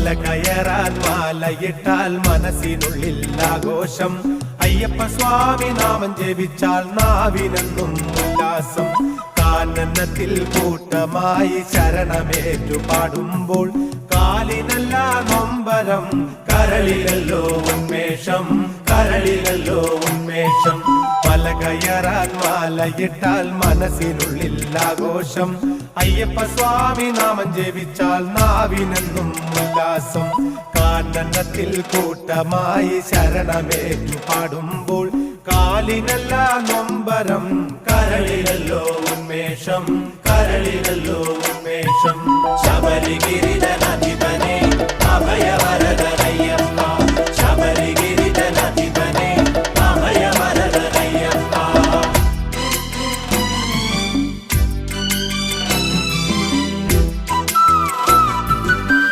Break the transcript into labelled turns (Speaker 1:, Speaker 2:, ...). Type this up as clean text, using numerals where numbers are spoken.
Speaker 1: മല കയറാൻ മാലയിട്ടാൽ മനസ്സിനുള്ളിൽ ആഘോഷം. അയ്യപ്പ സ്വാമി നാമം ജപിച്ചാൽ നാവിനെന്നും ഉല്ലാസം. കാനനത്തിൽ കൂട്ടമായി ശരണമേറ്റു പാടുമ്പോൾ കാലിനല്ല നൊമ്പരം, കരളിലല്ലോ ഉന്മേഷം, കരളിലല്ലോ ഉന്മേഷം. മല കയറാൻ മാലയിട്ടാൽ മനസ്സിനുള്ളിൽ ആഘോഷം. അയ്യപ്പ സ്വാമി നാമം ജപിച്ചാൽ നാവിനെന്നും ഉല്ലാസം. കാനനത്തിൽ കൂട്ടമായി ശരണമേറ്റു പാടുമ്പോൾ കാലിനല്ല നൊമ്പരം, കരളിലല്ലോ ഉന്മേഷം, കരളിലല്ലോ ഉന്മേഷം. ശബരിഗിരിധനാഥി